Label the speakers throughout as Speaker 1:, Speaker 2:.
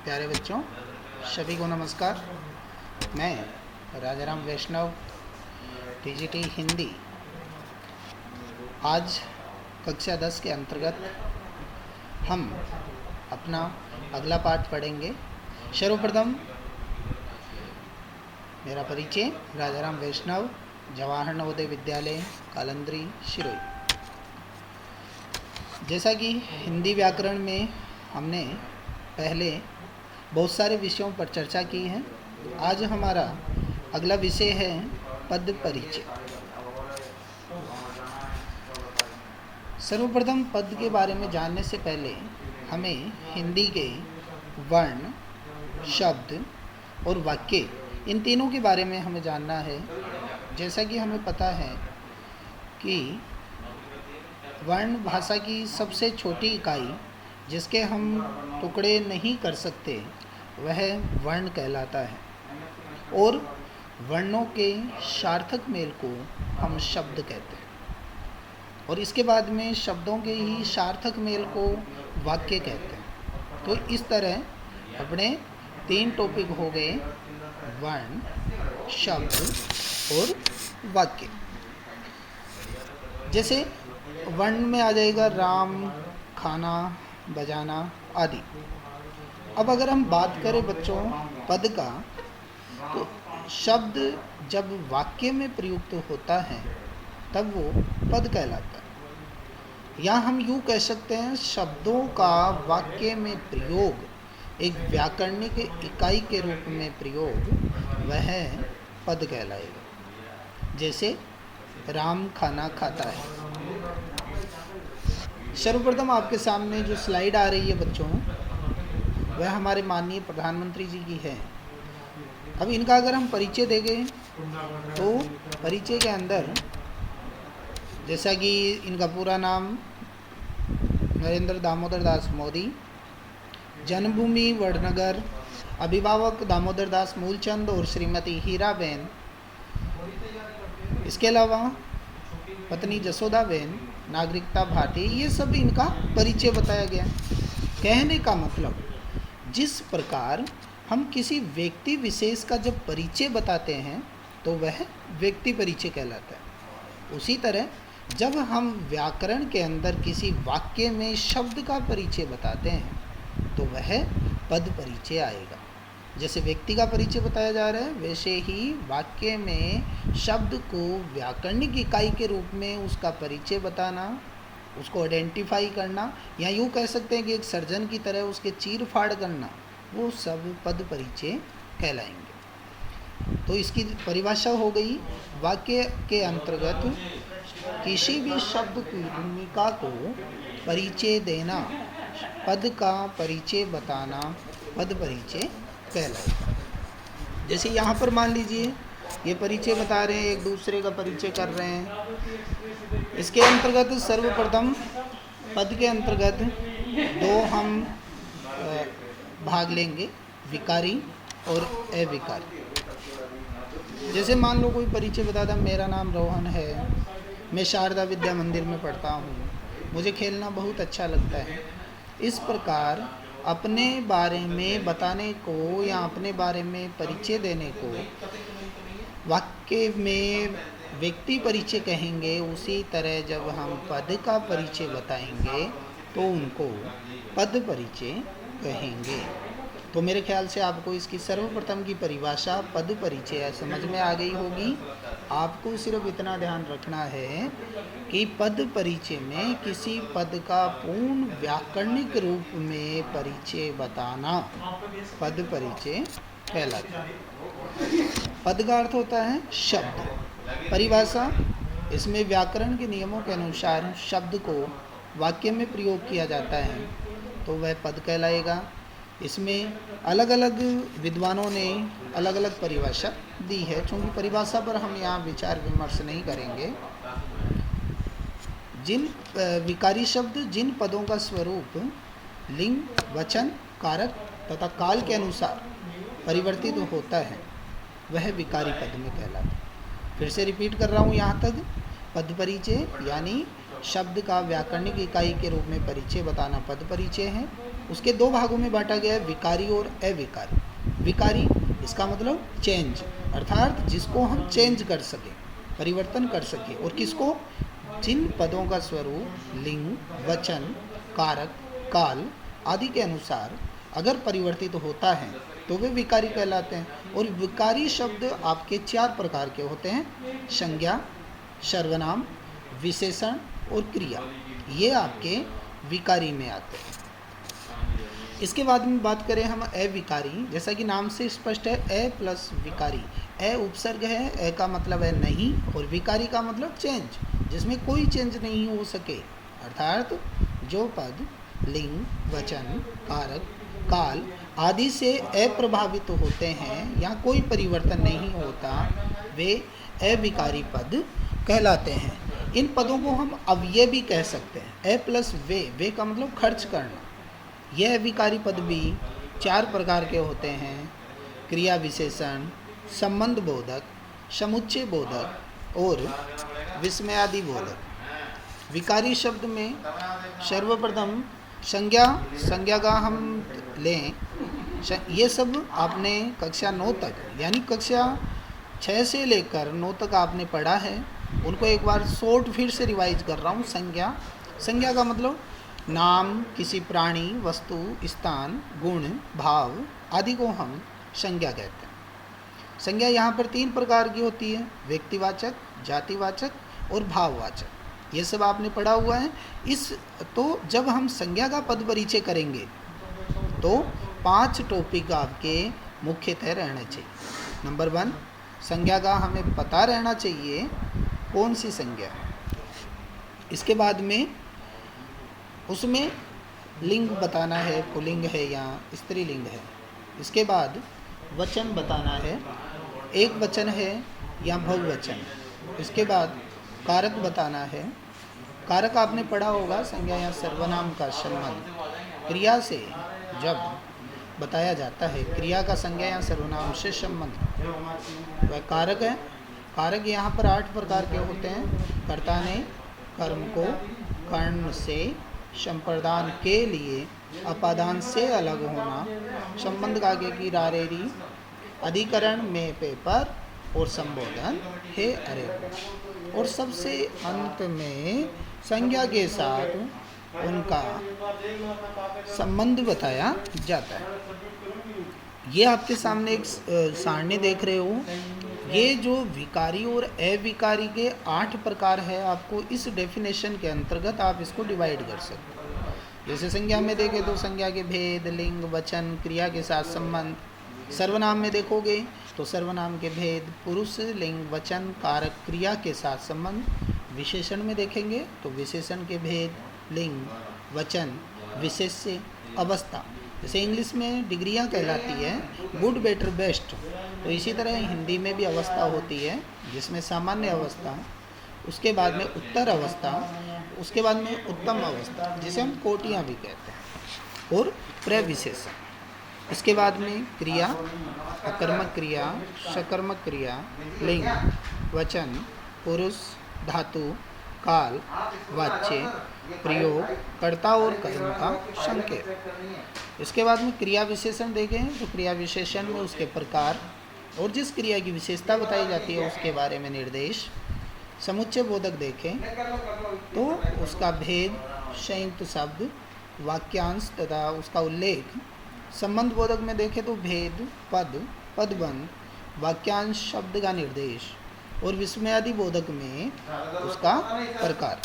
Speaker 1: प्यारे बच्चों, सभी को नमस्कार। मैं राजाराम वैष्णव, टीजीटी हिंदी, आज कक्षा 10 के अंतर्गत हम अपना अगला पाठ पढ़ेंगे। सर्वप्रथम मेरा परिचय, राजाराम वैष्णव, जवाहर नवोदय विद्यालय, कालंद्री, शिरोई। जैसा कि हिंदी व्याकरण में हमने पहले बहुत सारे विषयों पर चर्चा की है, आज हमारा अगला विषय है पद परिचय। सर्वप्रथम पद के बारे में जानने से पहले हमें हिंदी के वर्ण, शब्द और वाक्य, इन तीनों के बारे में हमें जानना है। जैसा कि हमें पता है कि वर्ण भाषा की सबसे छोटी इकाई जिसके हम टुकड़े नहीं कर सकते वह वर्ण कहलाता है, और वर्णों के सार्थक मेल को हम शब्द कहते हैं, और इसके बाद में शब्दों के ही सार्थक मेल को वाक्य कहते हैं। तो इस तरह अपने 3 टॉपिक हो गए, वर्ण, शब्द और वाक्य। जैसे वर्ण में आ जाएगा राम, खाना, बजाना आदि। अब अगर हम बात करें बच्चों पद का, तो शब्द जब वाक्य में प्रयुक्त होता है तब वो पद कहलाता है। या हम यूँ कह सकते हैं, शब्दों का वाक्य में प्रयोग, एक व्याकरणिक इकाई के रूप में प्रयोग, वह पद कहलाएगा। जैसे राम खाना खाता है। सर्वप्रथम आपके सामने जो स्लाइड आ रही है बच्चों, वह हमारे माननीय प्रधानमंत्री जी की है। अब इनका अगर हम परिचय देंगे तो परिचय के अंदर, जैसा कि इनका पूरा नाम नरेंद्र दामोदर दास मोदी, जन्मभूमि वडनगर, अभिभावक दामोदर दास मूलचंद और श्रीमती हीराबेन, इसके अलावा पत्नी जसोदाबेन, नागरिकता भारतीय, ये सब इनका परिचय बताया गया। कहने का मतलब, जिस प्रकार हम किसी व्यक्ति विशेष का जब परिचय बताते हैं तो वह व्यक्ति परिचय कहलाता है, उसी तरह जब हम व्याकरण के अंदर किसी वाक्य में शब्द का परिचय बताते हैं तो वह पद परिचय आएगा। जैसे व्यक्ति का परिचय बताया जा रहा है, वैसे ही वाक्य में शब्द को व्याकरणिक इकाई के रूप में उसका परिचय बताना, उसको आइडेंटिफाई करना, या यूँ कह सकते हैं कि एक सर्जन की तरह उसके चीर फाड़ करना, वो सब पद परिचय कहलाएंगे। तो इसकी परिभाषा हो गई, वाक्य के अंतर्गत किसी भी शब्द की भूमिका को परिचय देना, पद का परिचय बताना, पद परिचय कहलाएगा। जैसे यहाँ पर मान लीजिए ये परिचय बता रहे हैं, एक दूसरे का परिचय कर रहे हैं। इसके अंतर्गत सर्वप्रथम पद के अंतर्गत 2 हम भाग लेंगे, विकारी और अविकारी। जैसे मान लो कोई परिचय बताता, मेरा नाम रोहन है, मैं शारदा विद्या मंदिर में पढ़ता हूँ, मुझे खेलना बहुत अच्छा लगता है। इस प्रकार अपने बारे में बताने को या अपने बारे में परिचय देने को वाक्य में व्यक्ति परिचय कहेंगे। उसी तरह जब हम पद का परिचय बताएंगे तो उनको पद परिचय कहेंगे। तो मेरे ख्याल से आपको इसकी सर्वप्रथम की परिभाषा पद परिचय समझ में आ गई होगी। आपको सिर्फ इतना ध्यान रखना है कि पद परिचय में किसी पद का पूर्ण व्याकरणिक रूप में परिचय बताना पद परिचय कहलाता है। पद का अर्थ होता है शब्द। परिभाषा, इसमें व्याकरण के नियमों के अनुसार शब्द को वाक्य में प्रयोग किया जाता है तो वह पद कहलाएगा। इसमें अलग अलग विद्वानों ने अलग अलग परिभाषा दी है, चूँकि परिभाषा पर हम यहाँ विचार विमर्श नहीं करेंगे। जिन विकारी शब्द जिन पदों का स्वरूप लिंग, वचन, कारक तथा काल के अनुसार परिवर्तित होता है वह विकारी पद में कहलाता है। फिर से रिपीट कर रहा हूँ यहाँ तक, पद परिचय यानी शब्द का व्याकरणिक इकाई के रूप में परिचय बताना पद परिचय है। उसके दो भागों में बांटा गया है, विकारी और अविकारी। विकारी इसका मतलब चेंज, अर्थात जिसको हम चेंज कर सकें, परिवर्तन कर सकें। और किसको? जिन पदों का स्वरूप लिंग, वचन, कारक, काल आदि के अनुसार अगर परिवर्तित होता है तो वे विकारी कहलाते हैं। और विकारी शब्द आपके 4 प्रकार के होते हैं, संज्ञा, सर्वनाम, विशेषण और क्रिया। ये आपके विकारी में आते हैं। इसके बाद में बात करें हम अविकारी, जैसा कि नाम से स्पष्ट है, अ प्लस विकारी। अ उपसर्ग है, अ का मतलब है नहीं, और विकारी का मतलब चेंज, जिसमें कोई चेंज नहीं हो सके। अर्थात जो पद लिंग, वचन, कारक, काल आदि से अप्रभावित होते हैं या कोई परिवर्तन नहीं होता, वे अविकारी पद कहलाते हैं। इन पदों को हम अव्यय भी कह सकते हैं। अ प्लस वे का मतलब खर्च करना। यह अविकारी पद भी 4 प्रकार के होते हैं, क्रिया विशेषण, संबंध बोधक, समुच्चय बोधक और विस्मयादि बोधक। विकारी शब्द में सर्वप्रथम संज्ञा का हम लें। ये सब आपने कक्षा 9 तक, यानी कक्षा 6 से लेकर 9 तक आपने पढ़ा है। उनको एक बार शॉर्ट फिर से रिवाइज कर रहा हूँ। संज्ञा का मतलब नाम, किसी प्राणी, वस्तु, स्थान, गुण, भाव आदि को हम संज्ञा कहते हैं। संज्ञा यहाँ पर 3 प्रकार की होती है, व्यक्तिवाचक, जातिवाचक और भाववाचक। ये सब आपने पढ़ा हुआ है। तो जब हम संज्ञा का पद परिचय करेंगे तो 5 टॉपिक आपके मुख्यतः रहने चाहिए। नंबर 1, संज्ञा का हमें पता रहना चाहिए कौन सी संज्ञा है। इसके बाद में उसमें लिंग बताना है, पुल्लिंग है या स्त्रीलिंग है। इसके बाद वचन बताना है, एक वचन है या बहुवचन। इसके बाद कारक बताना है। कारक आपने पढ़ा होगा, संज्ञा या सर्वनाम का संबंध क्रिया से जब बताया जाता है, क्रिया का संज्ञा या सर्वनाम से संबंध वह कारक है। कारक यहाँ पर 8 प्रकार के होते हैं। कर्ता ने कर्म को कर्ण से संप्रदान के लिए अपादान से अलग होना, संबंध का आगे की रारेरी, अधिकरण में पेपर और संबोधन है अरे। और सबसे अंत में संज्ञा के साथ उनका संबंध बताया जाता है। ये आपके सामने एक सारणी देख रहे हो। ये जो विकारी और अविकारी के 8 प्रकार है, आपको इस डेफिनेशन के अंतर्गत आप इसको डिवाइड कर सकते हो। जैसे संज्ञा में देखें तो संज्ञा के भेद, लिंग, वचन, क्रिया के साथ संबंध। सर्वनाम में देखोगे तो सर्वनाम के भेद, पुरुष, लिंग, वचन, कारक, क्रिया के साथ संबंध। विशेषण में देखेंगे तो विशेषण के भेद, लिंग, वचन, विशेष्य, अवस्था। जैसे इंग्लिश में डिग्रियां कहलाती है गुड, बेटर, बेस्ट, तो इसी तरह हिंदी में भी अवस्था होती है, जिसमें सामान्य अवस्था, उसके बाद में उत्तर अवस्था, उसके बाद में उत्तम अवस्था, जिसे हम कोटियां भी कहते हैं, और प्रविशेषण। इसके बाद में क्रिया, अकर्मक क्रिया, सकर्मक क्रिया, लिंग, वचन, पुरुष, धातु, काल, वाच्य, प्रयोग, कर्ता और कर्म का संकेत। इसके बाद में क्रिया विशेषण देखें तो क्रिया विशेषण में उसके प्रकार और जिस क्रिया की विशेषता बताई जाती है उसके बारे में निर्देश। समुच्चय बोधक देखें तो उसका भेद, संयुक्त शब्द, वाक्यांश तथा उसका उल्लेख। संबंध बोधक में देखें तो भेद, पद, पदबंध, वाक्यांश, शब्द का निर्देश। और विस्मयादि बोधक में उसका प्रकार।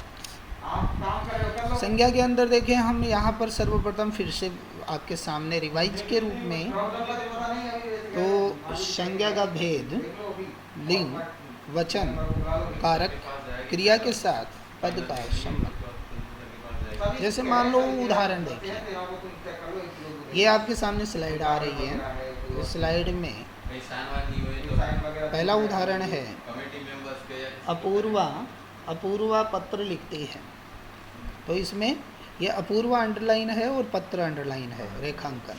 Speaker 1: संज्ञा के अंदर देखें हम यहाँ पर सर्वप्रथम फिर से आपके सामने रिवाइज के रूप में, तो संज्ञा का भेद, लिंग, वचन, कारक, क्रिया के साथ पद का संबंध। जैसे मान लो उदाहरण देखिए, ये आपके सामने स्लाइड आ रही है। इस स्लाइड में पहला उदाहरण है, अपूर्वा पत्र लिखती है। तो इसमें यह अपूर्वा अंडरलाइन है और पत्र अंडरलाइन है, रेखांकन।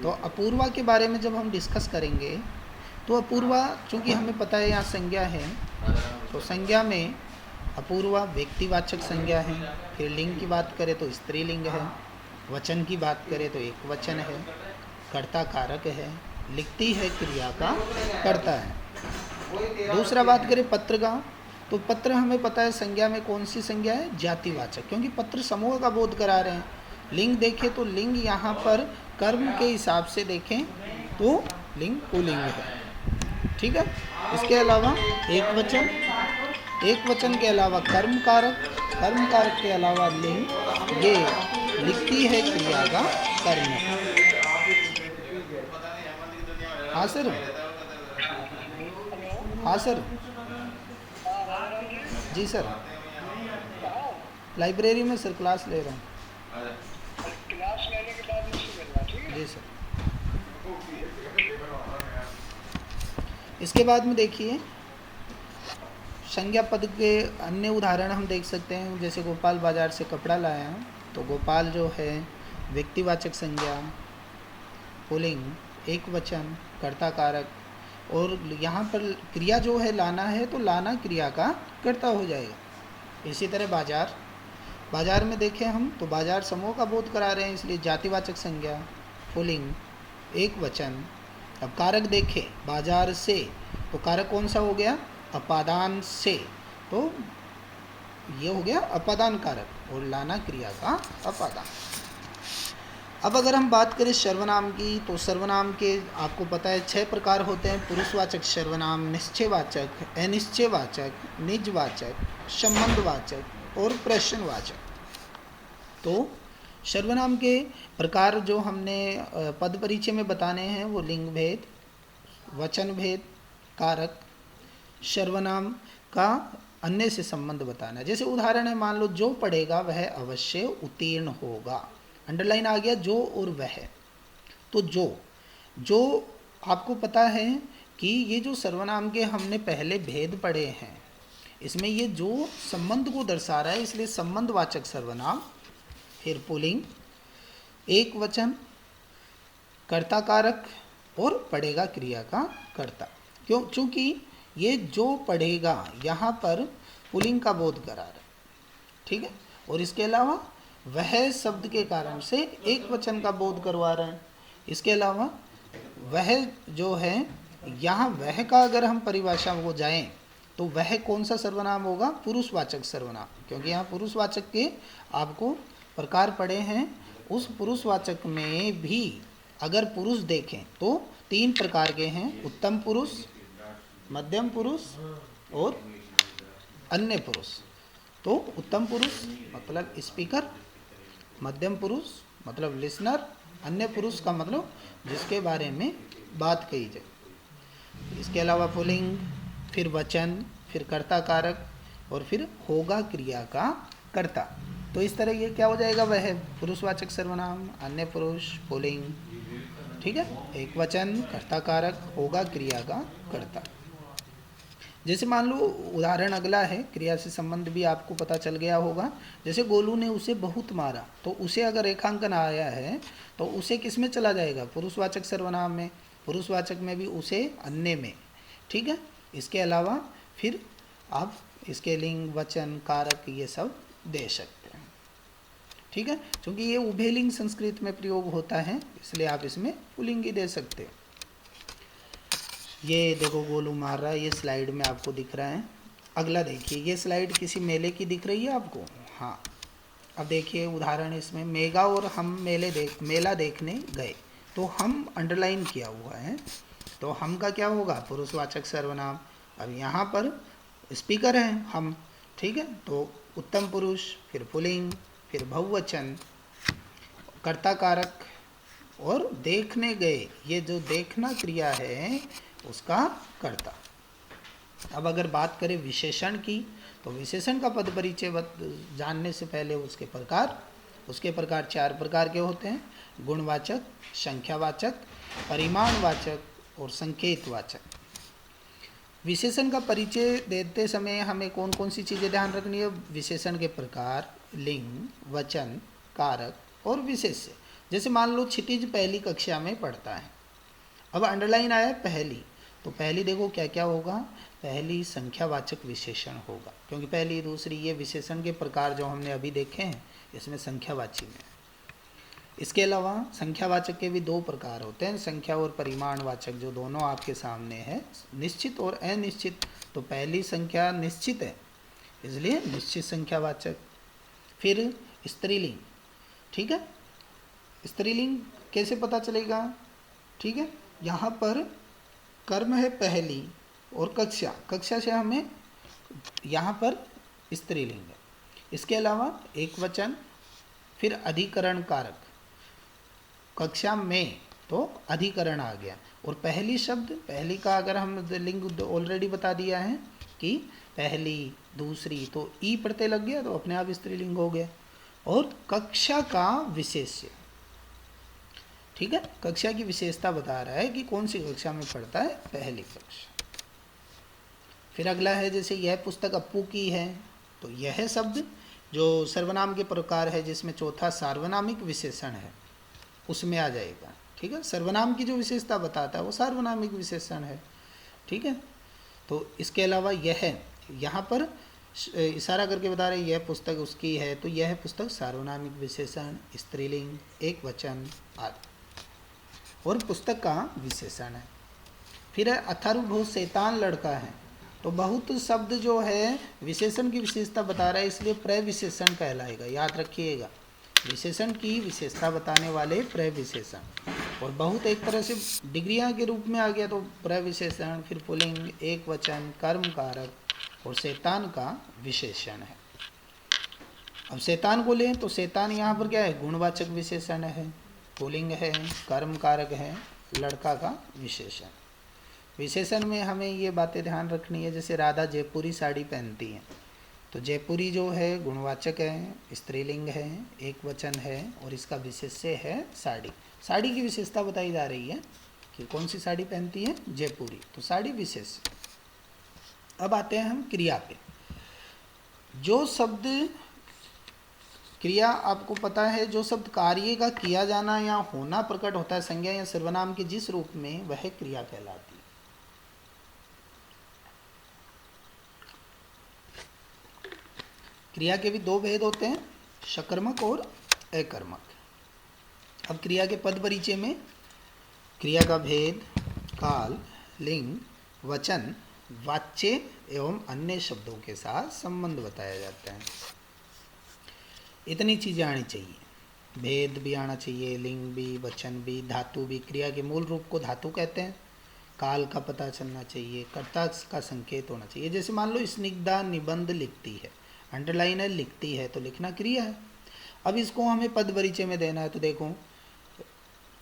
Speaker 1: तो अपूर्वा के बारे में जब हम डिस्कस करेंगे तो अपूर्वा, चूँकि हमें पता है यहाँ संज्ञा है, तो संज्ञा में अपूर्वा व्यक्तिवाचक संज्ञा है। फिर लिंग की बात करें तो स्त्रीलिंग है। वचन की बात करें तो एक वचन है। कर्ता कारक है। लिखती है क्रिया का कर्ता है। दूसरा बात करें पत्र का, तो पत्र हमें पता है संज्ञा में कौन सी संज्ञा है, जातिवाचक, क्योंकि पत्र समूह का बोध करा रहे हैं। लिंग देखें तो लिंग यहाँ पर कर्म के हिसाब से देखें तो लिंग पुल्लिंग है। ठीक है। इसके अलावा एक वचन, एक वचन के अलावा कर्म कारक, कर्म कारक के अलावा लिंग, ये लिखती है क्रिया का कर्म। हाँ सर, हाँ सर, जी सर, लाइब्रेरी में सर क्लास ले रहा हूँ।
Speaker 2: क्लास लेने के बाद मुझसे मिलना, ठीक है?
Speaker 1: जी सर। इसके बाद में देखिए संज्ञा पद के अन्य उदाहरण हम देख सकते हैं। जैसे गोपाल बाजार से कपड़ा लाया हूँ, तो गोपाल जो है व्यक्तिवाचक संज्ञा, पुल्लिंग, एक वचन, कर्ता कारक, और यहाँ पर क्रिया जो है लाना है तो लाना क्रिया का कर्ता हो जाएगा। इसी तरह बाजार, बाजार में देखें हम तो बाजार समूह का बोध करा रहे हैं, इसलिए जातिवाचक संज्ञा, पुल्लिंग, एक वचन। अब कारक देखें बाजार से, तो कारक कौन सा हो गया, अपादान से, तो ये हो गया अपादान कारक, और लाना क्रिया का अपादान। अब अगर हम बात करें सर्वनाम की, तो सर्वनाम के आपको पता है 6 प्रकार होते हैं। पुरुषवाचक सर्वनाम, निश्चयवाचक, अनिश्चयवाचक, निजवाचक, संबंधवाचक और प्रश्नवाचक। तो सर्वनाम के प्रकार जो हमने पद परिचय में बताने हैं वो लिंग भेद, वचन भेद, कारक, सर्वनाम का अन्य से संबंध बताना। जैसे उदाहरण है, मान लो जो पढ़ेगा वह अवश्य उत्तीर्ण होगा, अंडरलाइन आ गया जो और वह। तो जो आपको पता है कि ये जो सर्वनाम के हमने पहले भेद पढ़े हैं, इसमें ये जो संबंध को दर्शा रहा है, इसलिए संबंधवाचक सर्वनाम, फिर पुल्लिंग, एक वचन, कर्ता कारक और पढ़ेगा क्रिया का कर्ता। क्यों? चूँकि ये जो पढ़ेगा यहाँ पर पुल्लिंग का बोध करा रहा है, ठीक है, और इसके अलावा वह शब्द के कारण से एक वचन का बोध करवा रहे हैं। इसके अलावा वह जो है, यहाँ वह का अगर हम परिभाषा हो जाएं तो वह कौन सा सर्वनाम होगा, पुरुषवाचक सर्वनाम, क्योंकि यहाँ पुरुषवाचक के आपको प्रकार पड़े हैं। उस पुरुषवाचक में भी अगर पुरुष देखें तो 3 प्रकार के हैं, उत्तम पुरुष, मध्यम पुरुष और अन्य पुरुष। तो उत्तम पुरुष मतलब स्पीकर, मध्यम पुरुष मतलब लिसनर, अन्य पुरुष का मतलब जिसके बारे में बात कही जाए। इसके अलावा पुल्लिंग, फिर वचन, फिर कर्ता कारक और फिर होगा क्रिया का कर्ता। तो इस तरह ये क्या हो जाएगा, वह है पुरुषवाचक सर्वनाम, अन्य पुरुष, पुल्लिंग, ठीक है, एक वचन, कर्ता कारक, होगा क्रिया का कर्ता। जैसे मान लो उदाहरण अगला है, क्रिया से संबंध भी आपको पता चल गया होगा। जैसे गोलू ने उसे बहुत मारा, तो उसे अगर रेखांकन आया है तो उसे किस में चला जाएगा, पुरुषवाचक सर्वनाम में, पुरुषवाचक में भी उसे अन्य में, ठीक है। इसके अलावा फिर आप इसके लिंग, वचन, कारक ये सब दे सकते हैं, ठीक है। क्योंकि ये उभयलिंग संस्कृत में प्रयोग होता है, इसलिए आप इसमें पुल्लिंग ही दे सकते हैं। ये देखो गोलू मार रहा है, ये स्लाइड में आपको दिख रहा है। अगला देखिए, ये स्लाइड किसी मेले की दिख रही है आपको, हाँ। अब देखिए उदाहरण इसमें, मेगा और हम मेला देखने गए, तो हम अंडरलाइन किया हुआ है, तो हम का क्या होगा, पुरुषवाचक सर्वनाम। अब यहाँ पर स्पीकर हैं हम, ठीक है, तो उत्तम पुरुष, फिर पुल्लिंग, फिर बहुवचन, कर्ता कारक और देखने गए, ये जो देखना क्रिया है उसका कर्ता। अब अगर बात करें विशेषण की, तो विशेषण का पद परिचय जानने से पहले उसके प्रकार 4 प्रकार के होते हैं, गुणवाचक, संख्यावाचक, परिमाणवाचक और संकेतवाचक। विशेषण का परिचय देते समय हमें कौन कौन सी चीज़ें ध्यान रखनी है, विशेषण के प्रकार, लिंग, वचन, कारक और विशेष्य। जैसे मान लो क्षितिज पहली कक्षा में पढ़ता है, अब अंडरलाइन आया पहली, तो पहली देखो क्या क्या होगा, पहली संख्यावाचक विशेषण होगा, क्योंकि पहली दूसरी ये विशेषण के प्रकार जो हमने अभी देखे हैं इसमें संख्यावाची में है। इसके अलावा संख्यावाचक के भी दो प्रकार होते हैं, संख्या और परिमाणवाचक, जो दोनों आपके सामने है, निश्चित और अनिश्चित। तो पहली संख्या निश्चित है इसलिए निश्चित संख्यावाचक। फिर स्त्रीलिंग, ठीक है, स्त्रीलिंग कैसे पता चलेगा, ठीक है, यहाँ पर कर्म है पहली और कक्षा, कक्षा से हमें यहाँ पर स्त्रीलिंग है। इसके अलावा एक वचन, फिर अधिकरण कारक, कक्षा में तो अधिकरण आ गया, और पहली शब्द, पहली का अगर हम लिंग ऑलरेडी बता दिया है कि पहली दूसरी, तो ई प्रत्यय लग गया तो अपने आप स्त्रीलिंग हो गया। और कक्षा का विशेष्य, ठीक है, कक्षा की विशेषता बता रहा है कि कौन सी कक्षा में पढ़ता है, पहली कक्षा। फिर अगला है जैसे यह पुस्तक अप्पू की है, तो यह शब्द जो सर्वनाम के प्रकार है जिसमें चौथा सार्वनामिक विशेषण है उसमें आ जाएगा, ठीक है। सर्वनाम की जो विशेषता बताता है वो सार्वनामिक विशेषण है, ठीक है। तो इसके अलावा यह है, यहाँ पर इशारा करके बता रहे यह पुस्तक उसकी है, तो यह पुस्तक सार्वनामिक विशेषण, स्त्रीलिंग, एक वचन आदि, और पुस्तक का विशेषण है। फिर है अथर्वभूत शैतान लड़का है, तो बहुत शब्द जो है विशेषण की विशेषता बता रहा है इसलिए प्रविशेषण कहलाएगा, याद रखिएगा, विशेषण की विशेषता बताने वाले प्रविशेषण। और बहुत एक तरह से डिग्रियां के रूप में आ गया तो प्रविशेषण, फिर पुल्लिंग, एक वचन, कर्म कारक और शैतान का विशेषण है। अब शैतान को लें तो शैतान यहाँ पर क्या है, गुणवाचक विशेषण है, पुल्लिंग है, कर्म कारक है, लड़का का विशेषण। विशेषण में हमें ये बातें ध्यान रखनी है, जैसे राधा जयपुरी साड़ी पहनती हैं, तो जयपुरी जो है गुणवाचक है, स्त्रीलिंग है, एक वचन है, और इसका विशेष्य है साड़ी। साड़ी की विशेषता बताई जा रही है कि कौन सी साड़ी पहनती है, जयपुरी, तो साड़ी विशेष्य। अब आते हैं हम क्रिया पे। जो शब्द क्रिया आपको पता है, जो शब्द कार्य का किया जाना या होना प्रकट होता है संज्ञा या सर्वनाम के जिस रूप में, वह क्रिया कहलाती है। क्रिया के भी दो भेद होते हैं, सकर्मक और अकर्मक। अब क्रिया के पद परिचय में क्रिया का भेद, काल, लिंग, वचन, वाच्य एवं अन्य शब्दों के साथ संबंध बताया जाता है। इतनी चीज़ें आनी चाहिए, भेद भी आना चाहिए, लिंग भी, वचन भी, धातु भी। क्रिया के मूल रूप को धातु कहते हैं। काल का पता चलना चाहिए, कर्ता का संकेत होना चाहिए। जैसे मान लो स्निग्धा निबंध लिखती है, अंडरलाइन है, लिखती है, तो लिखना क्रिया है। अब इसको हमें पद परिचय में देना है, तो देखो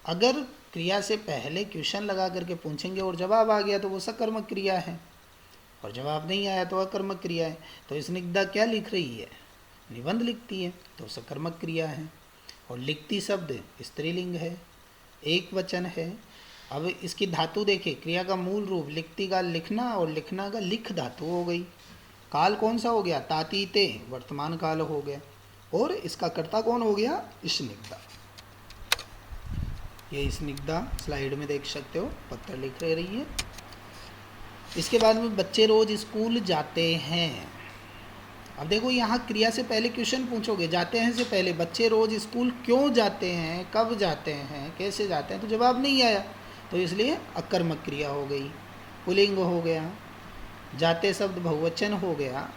Speaker 1: अगर क्रिया से पहले क्वेश्चन लगा करके पूछेंगे और जवाब आ गया तो वो सकर्मक क्रिया है, और जवाब नहीं आया तो अकर्मक क्रिया है। तो स्निग्धा क्या लिख रही है, निबंध लिखती है, तो सकर्मक क्रिया है। और लिखती शब्द स्त्रीलिंग है, एक वचन है। अब इसकी धातु देखें, क्रिया का मूल रूप लिखती का लिखना और लिखना का लिख धातु हो गई। काल कौन सा हो गया, तातीते, वर्तमान काल हो गया। और इसका कर्ता कौन हो गया, स्निग्धा। ये स्निग्धा स्लाइड में देख सकते हो, पत्र लिख रही है। इसके बाद में बच्चे रोज स्कूल जाते हैं। अब देखो यहाँ क्रिया से पहले क्वेश्चन पूछोगे, जाते हैं से पहले बच्चे रोज स्कूल क्यों जाते हैं, कब जाते हैं, कैसे जाते हैं, तो जवाब नहीं आया, तो इसलिए अकर्मक क्रिया हो गई, पुल्लिंग हो गया। जाते शब्द बहुवचन हो गया।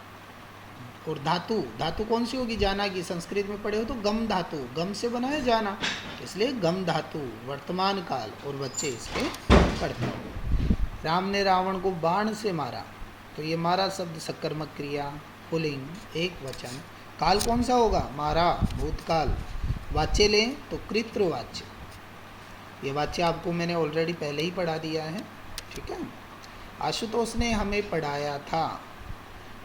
Speaker 1: और धातु, धातु कौन सी होगी, जाना की। संस्कृत में पढ़े हो तो गम धातु, गम से बना है जाना, इसलिए गम धातु, वर्तमान काल, और बच्चे इसके पढ़ते हैं। राम ने रावण को बाण से मारा, तो ये मारा शब्द सकर्मक क्रिया, पुल्लिंग, एक वचन। काल कौन सा होगा, मारा, भूतकाल। वाच्य लें तो कृतवाच्य, ये वाच्य आपको मैंने ऑलरेडी पहले ही पढ़ा दिया है, ठीक है। आशुतोष ने हमें पढ़ाया था,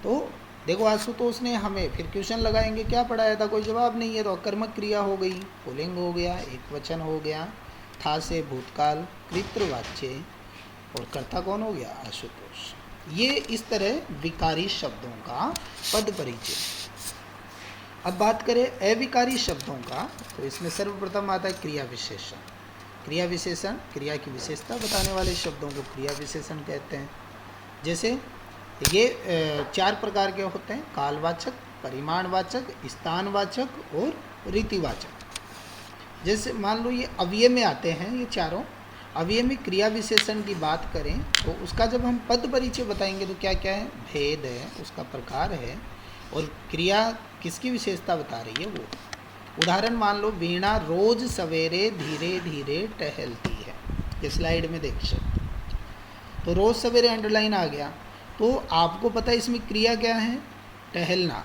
Speaker 1: तो देखो आशुतोष ने हमें, फिर क्वेश्चन लगाएंगे क्या पढ़ाया था, कोई जवाब नहीं है, तो अकर्मक क्रिया हो गई, पुल्लिंग हो गया, एक वचन हो गया, था से भूतकाल, कृतवाच्य, और कर्ता कौन हो गया, आशुतोष। ये इस तरह विकारी शब्दों का पद परिचय। अब बात करें अविकारी शब्दों का, तो इसमें सर्वप्रथम आता है क्रिया विशेषण। क्रिया विशेषण, क्रिया की विशेषता बताने वाले शब्दों को क्रिया विशेषण कहते हैं। जैसे ये चार प्रकार के होते हैं, कालवाचक, परिमाणवाचक, स्थानवाचक और रीतिवाचक। जैसे मान लो ये अव्यय में आते हैं, ये चारों अव्यय में क्रिया विशेषण की बात करें तो उसका जब हम पद परिचय बताएंगे तो क्या क्या है, भेद है, उसका प्रकार है, और क्रिया किसकी विशेषता बता रही है वो। उदाहरण मान लो, वीणा रोज सवेरे धीरे धीरे टहलती है, ये स्लाइड में देख सकते। तो रोज सवेरे अंडरलाइन आ गया, तो आपको पता है इसमें क्रिया क्या है, टहलना।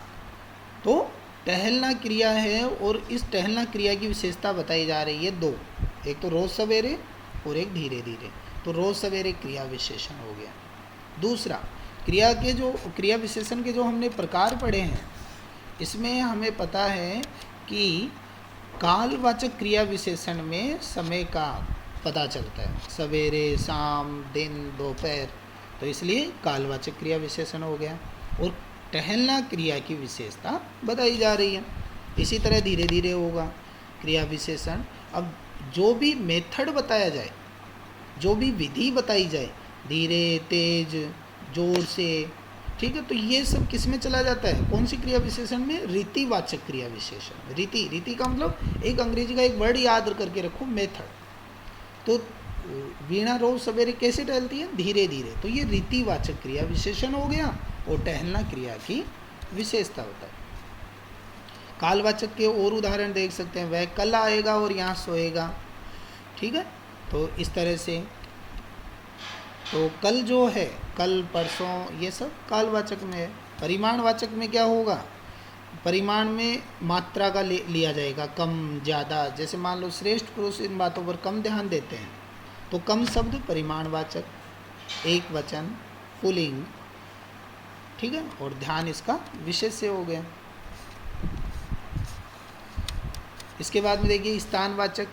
Speaker 1: तो टहलना क्रिया है, और इस टहलना क्रिया की विशेषता बताई जा रही है दो, एक तो रोज सवेरे और एक धीरे धीरे। तो रोज सवेरे क्रिया विशेषण हो गया। दूसरा, क्रिया विशेषण के जो हमने प्रकार पढ़े हैं, इसमें हमें पता है कि कालवाचक क्रिया विशेषण में समय का पता चलता है, सवेरे, शाम, दिन, दोपहर, तो इसलिए कालवाचक क्रिया विशेषण हो गया। और टहलना क्रिया की विशेषता बताई जा रही है। इसी तरह धीरे धीरे होगा क्रिया विशेषण। अब जो भी मेथड बताया जाए, जो भी विधि बताई जाए, धीरे, तेज, जोर से, ठीक है, तो ये सब किस में चला जाता है, कौन सी क्रिया विशेषण में, रीतिवाचक क्रिया विशेषण। रीति का मतलब एक अंग्रेजी का एक वर्ड याद करके रखो, मेथड। तो वीणा रोज सवेरे कैसे टहलती है, धीरे धीरे, तो ये रीतिवाचक क्रिया विशेषण हो गया, और टहलना क्रिया की विशेषता होता है। कालवाचक के और उदाहरण देख सकते हैं, वह कल आएगा और यहाँ सोएगा, ठीक है, तो इस तरह से। तो कल जो है, कल, परसों, ये सब कालवाचक में है। परिमाणवाचक में क्या होगा, परिमाण में मात्रा का लिया जाएगा, कम ज़्यादा। जैसे मान लो श्रेष्ठ पुरुष इन बातों पर कम ध्यान देते हैं, तो कम शब्द परिमाणवाचक, एक वचन, पुल्लिंग, ठीक है, और ध्यान इसका विशेष्य हो गया। इसके बाद में देखिए स्थानवाचक।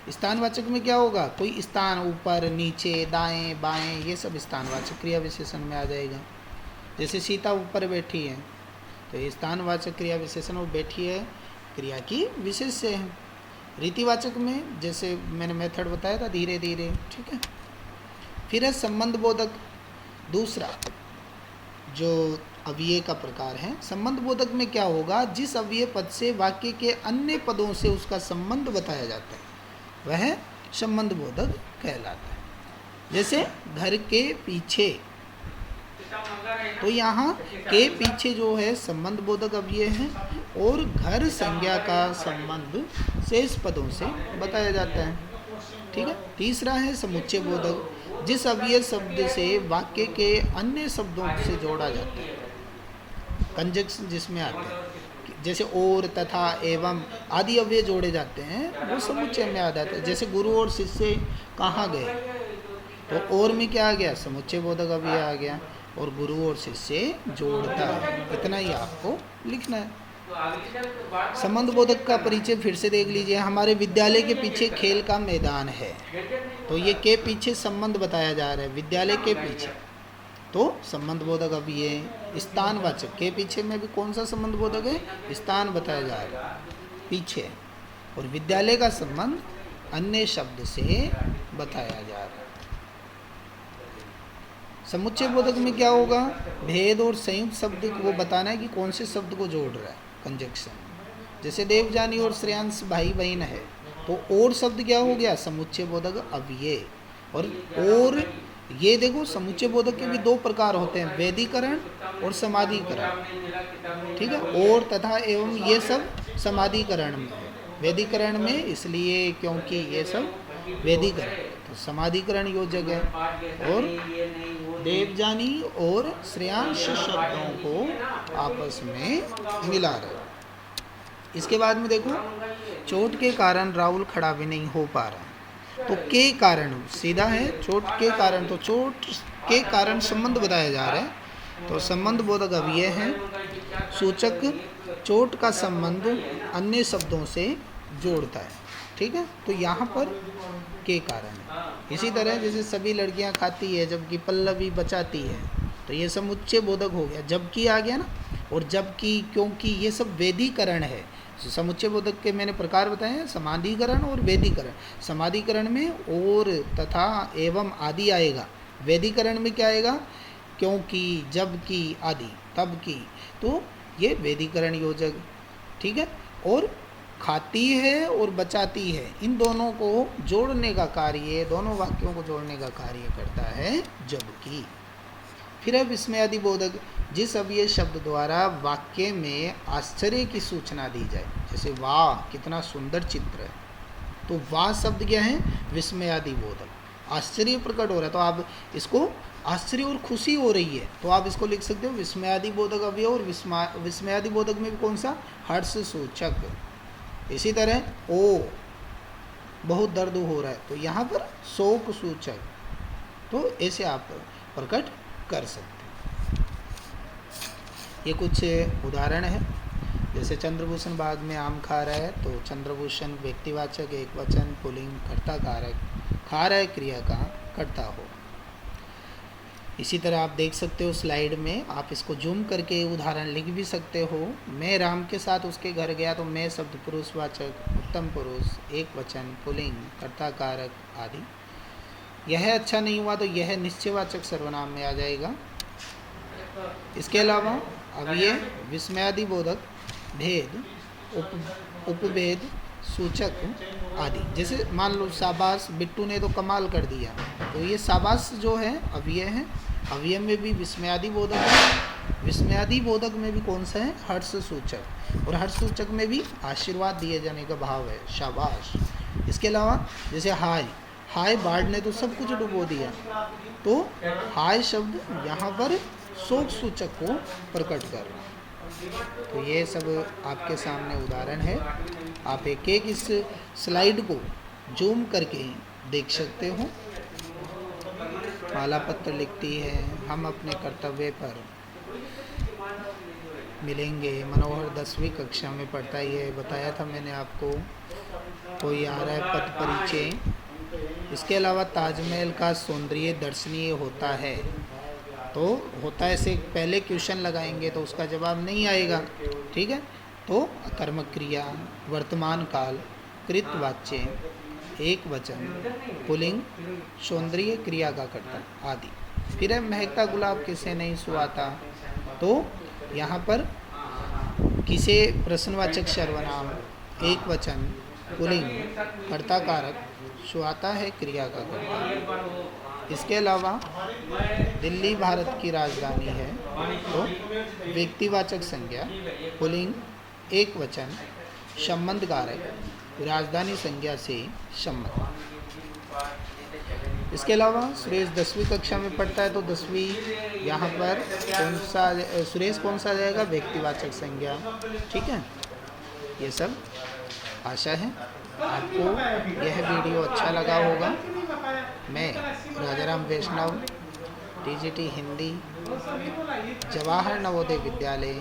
Speaker 1: स्थानवाचक में क्या होगा, कोई स्थान, ऊपर, नीचे, दाएं, बाएं, ये सब स्थानवाचक क्रिया विशेषण में आ जाएगा। जैसे सीता ऊपर बैठी है, तो ये स्थानवाचक क्रिया विशेषण, वो बैठी है क्रिया की विशेष्य है। रीतिवाचक में जैसे मैंने मेथड बताया था, धीरे धीरे, ठीक है। फिर है संबंध बोधक, दूसरा जो अव्यय का प्रकार है। संबंध बोधक में क्या होगा, जिस अव्यय पद से वाक्य के अन्य पदों से उसका संबंध बताया जाता है, वह संबंध बोधक कहलाता है। जैसे घर के पीछे, तो यहाँ के पीछे जो है संबंध बोधक अव्यय है, और घर संज्ञा का संबंध शेष पदों से बताया जाता है, ठीक है। तीसरा है समुच्चय बोधक, जिस अव्यय शब्द से वाक्य के अन्य शब्दों से जोड़ा जाता है, कंजक्शन जिसमें आते हैं, जैसे और, तथा, एवं आदि अव्यय जोड़े जाते हैं, वो समुच्चय में आ जाता है। जैसे गुरु और शिष्य कहाँ गए, तो और में क्या आ गया, समुच्चय बोधक अव्यय आ गया, और गुरु और शिष्य जोड़ता है। इतना ही आपको लिखना है। संबंध बोधक का परिचय फिर से देख लीजिए। हमारे विद्यालय के पीछे खेल का मैदान है, तो ये के पीछे संबंध बताया जा रहा है, विद्यालय के पीछे, तो संबंध बोधक अव्यय। स्थानवाचक, के पीछे में भी कौन सा संबंध बोधक है, स्थान बताया जा रहा है, पीछे, और विद्यालय का संबंध अन्य शब्द से बताया जा रहा है। समुच्चय बोधक में क्या होगा, भेद और संयुक्त शब्द को बताना है कि कौन से शब्द को जोड़ रहा है, कंजक्शन। जैसे देवजानी और श्रेयांश भाई बहन है, तो और शब्द क्या हो गया, समुच्चय बोधक अव्यय। और ये देखो, समुच्चय बोधक के भी दो प्रकार होते हैं, वेदीकरण और समाधिकरण, ठीक है। और, तथा, एवं, ये सब समाधिकरण में है। वेदीकरण में इसलिए क्योंकि ये सब वेदीकरण, तो समाधिकरण योजक है। और देवजानी और श्रेयांश शब्दों को आपस में मिला रहे। इसके बाद में देखो, चोट के कारण राहुल खड़ा भी नहीं हो पा रहा, तो के कारण सीधा है, चोट के कारण, तो चोट के कारण संबंध बताया जा रहा है, तो संबंध बोधक अव्यय है। सूचक चोट का संबंध अन्य शब्दों से जोड़ता है, ठीक है, तो यहाँ पर के कारण है। इसी तरह जैसे सभी लड़कियाँ खाती है जबकि पल्लवी बचाती है, तो ये समुच्चय बोधक हो गया, जबकि आ गया ना, और जबकि, क्योंकि, ये सब वेदीकरण है। समुच्चय बोधक के मैंने प्रकार बताए हैं, समाधिकरण और वेदीकरण। समाधिकरण में और, तथा, एवं आदि आएगा। वेदीकरण में क्या आएगा, क्योंकि, जबकि आदि, तब की, तो ये वेदीकरण योजक, ठीक है। और खाती है और बचाती है, इन दोनों को जोड़ने का कार्य, दोनों वाक्यों को जोड़ने का कार्य करता है जबकि। फिर है विस्मयादि बोधक, जिस अव्यय शब्द द्वारा वाक्य में आश्चर्य की सूचना दी जाए, जैसे वाह कितना सुंदर चित्र है, तो वाह शब्द क्या है, विस्मयादि बोधक, आश्चर्य प्रकट हो रहा है, तो आप इसको आश्चर्य और खुशी हो रही है, तो आप इसको लिख सकते हो विस्मयादि बोधक अव्यय। और विस्मयादि बोधक में भी कौन सा, हर्ष सूचक। इसी तरह ओ, बहुत दर्द हो रहा है, तो यहाँ पर शोक सूचक, तो ऐसे आप प्रकट कर सकते हैं। ये कुछ उदाहरण है, जैसे चंद्रभूषण बाग में आम खा रहा है, तो चंद्रभूषण व्यक्तिवाचक, एक वचन, पुल्लिंग, कर्ता कारक, खा रहा है क्रिया का कर्ता हो। इसी तरह आप देख सकते हो स्लाइड में, आप इसको जूम करके उदाहरण लिख भी सकते हो। मैं राम के साथ उसके घर गया, तो मैं शब्द पुरुषवाचक, उत्तम पुरुष, एक वचन, पुल्लिंग, कर्ता कारक आदि। यह अच्छा नहीं हुआ, तो यह निश्चयवाचक सर्वनाम में आ जाएगा। इसके अलावा अब ये विस्मयादि बोधक, भेद, उपभेद सूचक आदि। जैसे मान लो शाबाश, बिट्टू ने तो कमाल कर दिया, तो ये शाबाश जो है अव्यय है, अव्यय में भी विस्मयादि बोधक है, विस्मयादि बोधक में भी कौन सा है, हर्ष सूचक, और हर्ष सूचक में भी आशीर्वाद दिए जाने का भाव है, शाबाश। इसके अलावा जैसे हाय, हाय बाढ़ ने तो सब कुछ डुबो दिया, तो हाय शब्द यहाँ पर शोक सूचक को प्रकट कर रहा है। तो ये सब आपके सामने उदाहरण है, आप एक एक इस स्लाइड को जूम करके देख सकते हो। माला पत्र लिखती है, हम अपने कर्तव्य पर मिलेंगे। मनोहर 10वीं कक्षा में पढ़ता ही है, बताया था मैंने आपको। कोई आ रहा है पद परिचय। इसके अलावा ताजमहल का सौंदर्य दर्शनीय होता है, तो होता है से पहले क्वेश्चन लगाएंगे तो उसका जवाब नहीं आएगा, ठीक है। तो कर्मक क्रिया, वर्तमान काल, कृतवाच्य, एक वचन, पुल्लिंग, सौंदर्य क्रिया का कर्ता आदि। फिर है महकता गुलाब किसे नहीं सुहाता, तो यहाँ पर किसे प्रश्नवाचक सर्वनाम, एक वचन, पुल्लिंग, कर्ता कारक, सुहाता है क्रिया का कर्ता। इसके अलावा दिल्ली भारत की राजधानी है, तो व्यक्तिवाचक संज्ञा, पुल्लिंग, एक वचन, संबंध कारक, राजधानी संज्ञा से संबंध। इसके अलावा सुरेश 10वीं कक्षा में पढ़ता है, तो 10वीं यहाँ पर कौन सा, सुरेश कौन सा जाएगा, व्यक्तिवाचक संज्ञा, ठीक है। ये सब आशा है आपको यह वीडियो अच्छा लगा होगा। मैं राजाराम वैष्णव, टीजीटी हिंदी, जवाहर नवोदय विद्यालय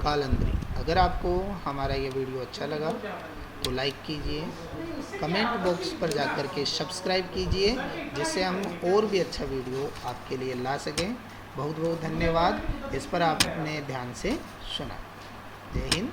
Speaker 1: कालंद्री। अगर आपको हमारा ये वीडियो अच्छा लगा तो लाइक कीजिए, कमेंट बॉक्स पर जाकर के सब्सक्राइब कीजिए, जिससे हम और भी अच्छा वीडियो आपके लिए ला सकें। बहुत बहुत धन्यवाद इस पर आपने ध्यान से सुना। जय हिंद।